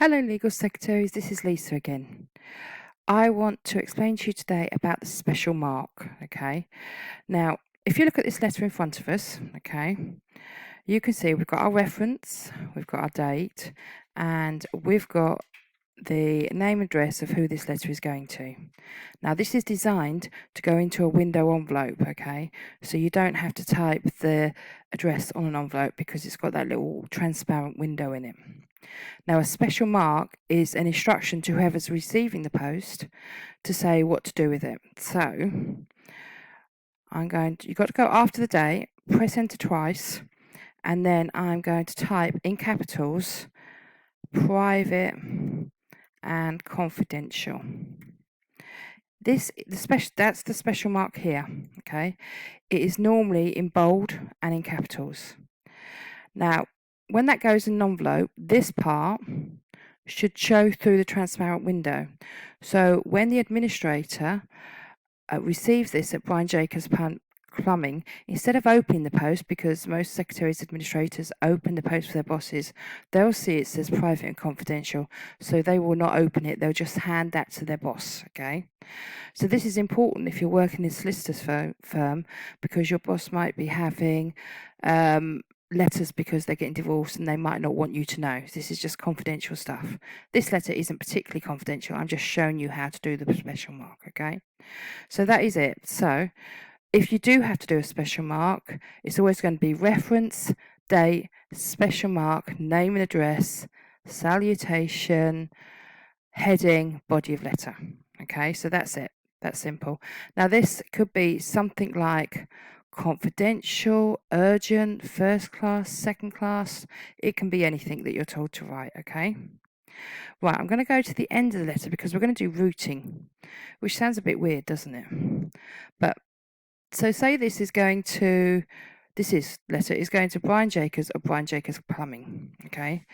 Hello, legal secretaries. This is Lisa again. I want to explain to you today about the special mark. Okay. Now, if you look at this letter in front of us, okay, you can see we've got our reference, we've got our date, and we've got the name and address of who this letter is going to. Now, this is designed to go into a window envelope, okay? So you don't have to type the address on an envelope because it's got that little transparent window in it. Now, a special mark is an instruction to whoever's receiving the post to say what to do with it. So, you've got to go after the date, press enter twice, and then I'm going to type in capitals, private and confidential. That's the special mark here, okay? It is normally in bold and in capitals. Now, when that goes in an envelope, this part should show through the transparent window. So when the administrator receives this at Brian Jacobs Plumbing, instead of opening the post, because most secretaries administrators open the post for their bosses, they'll see it says private and confidential, so they will not open it. They'll just hand that to their boss. Okay, so this is important if you're working in a solicitor's firm, because your boss might be having letters because they're getting divorced and they might not want you to know. This is just confidential stuff. This letter isn't particularly confidential. I'm just showing you how to do the special mark. Okay, so that is it. So if you do have to do a special mark, it's always going to be reference, date, special mark, name and address, salutation, heading, body of letter. Okay, so that's it. That's simple. Now, this could be something like confidential, urgent, first class, second class. It can be anything that you're told to write. Okay. Right, I'm going to go to the end of the letter because we're going to do routing, which sounds a bit weird, doesn't it? But so say this letter is going to Brian Jacobs of Brian Jacobs Plumbing. Okay.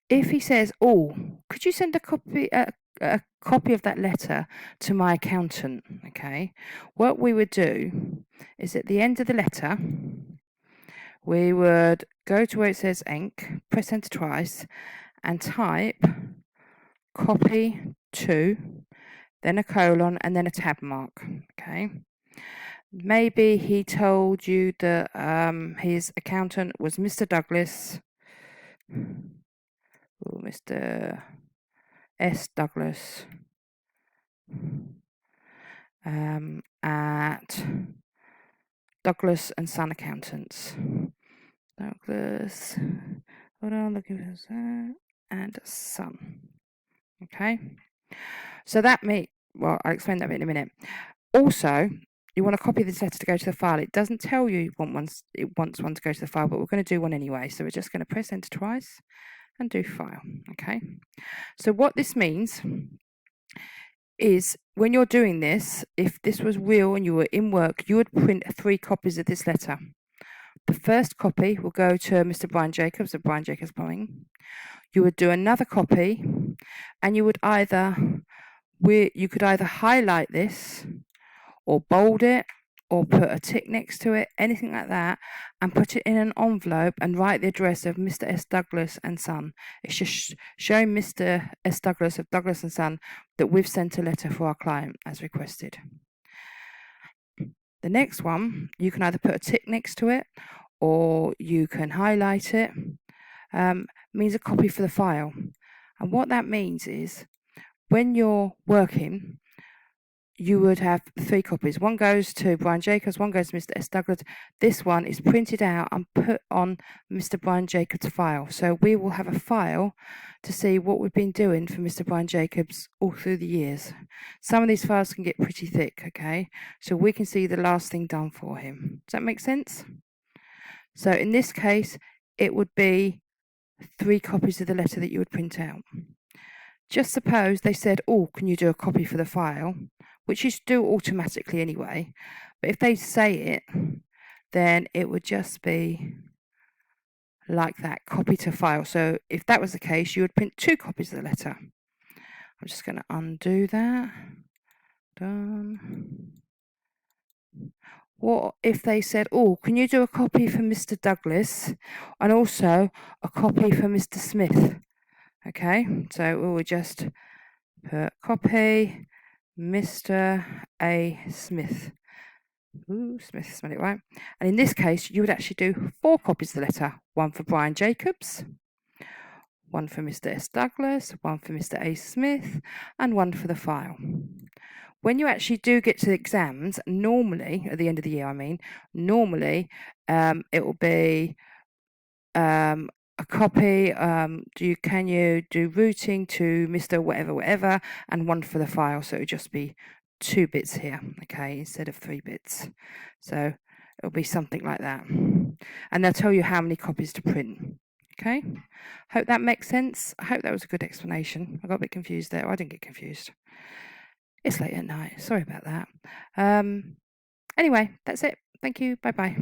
If he says, "Oh, could you send a copy of that letter to my accountant?" Okay. What we would do is at the end of the letter, we would go to where it says ink, press enter twice, and type copy to, then a colon, and then a tab mark. Okay. Maybe he told you that his accountant was Mr. Douglas, or Mr. S. Douglas, at Douglas and Son Accountants. Douglas, hold on, looking for Son and Son. Okay, so well, I'll explain that bit in a minute. Also, you want to copy this letter to go to the file. It doesn't tell you it wants one to go to the file, but we're going to do one anyway. So we're just going to press enter twice and do file. Okay. So what this means is when you're doing this, if this was real and you were in work, you would print 3 copies of this letter. The first copy will go to Mr. Brian Jacobs of Brian Jacobs Plumbing. You would do another copy, and you could either highlight this, or bold it, or put a tick next to it, anything like that, and put it in an envelope and write the address of Mr. S. Douglas and Son. It's just showing Mr. S. Douglas of Douglas and Son that we've sent a letter for our client as requested. The next one, you can either put a tick next to it or you can highlight it. Means a copy for the file. And what that means is when you're working, you would have 3 copies. One goes to Brian Jacobs, one goes to Mr. S. Douglas. This one is printed out and put on Mr. Brian Jacobs' file. So we will have a file to see what we've been doing for Mr. Brian Jacobs all through the years. Some of these files can get pretty thick, okay? So we can see the last thing done for him. Does that make sense? So in this case, it would be 3 copies of the letter that you would print out. Just suppose they said, "Oh, can you do a copy for the file?" Which you should do automatically anyway. But if they say it, then it would just be like that, copy to file. So if that was the case, you would print 2 copies of the letter. I'm just going to undo that. Done. What if they said, "Oh, can you do a copy for Mr. Douglas and also a copy for Mr. Smith?" Okay, so we will just put copy Mr. A. Smith. Ooh, Smith, spell it right. And in this case, you would actually do 4 copies of the letter. One for Brian Jacobs, one for Mr. S. Douglas, one for Mr. A. Smith, and one for the file. When you actually do get to the exams, normally, at the end of the year, normally it will be a copy. Can you do routing to Mr. whatever, and one for the file. So it would just be 2 bits here, okay, instead of 3 bits. So it'll be something like that. And they'll tell you how many copies to print. Okay, hope that makes sense. I hope that was a good explanation. I got a bit confused there. I didn't get confused. It's late at night. Sorry about that. Anyway, that's it. Thank you. Bye bye.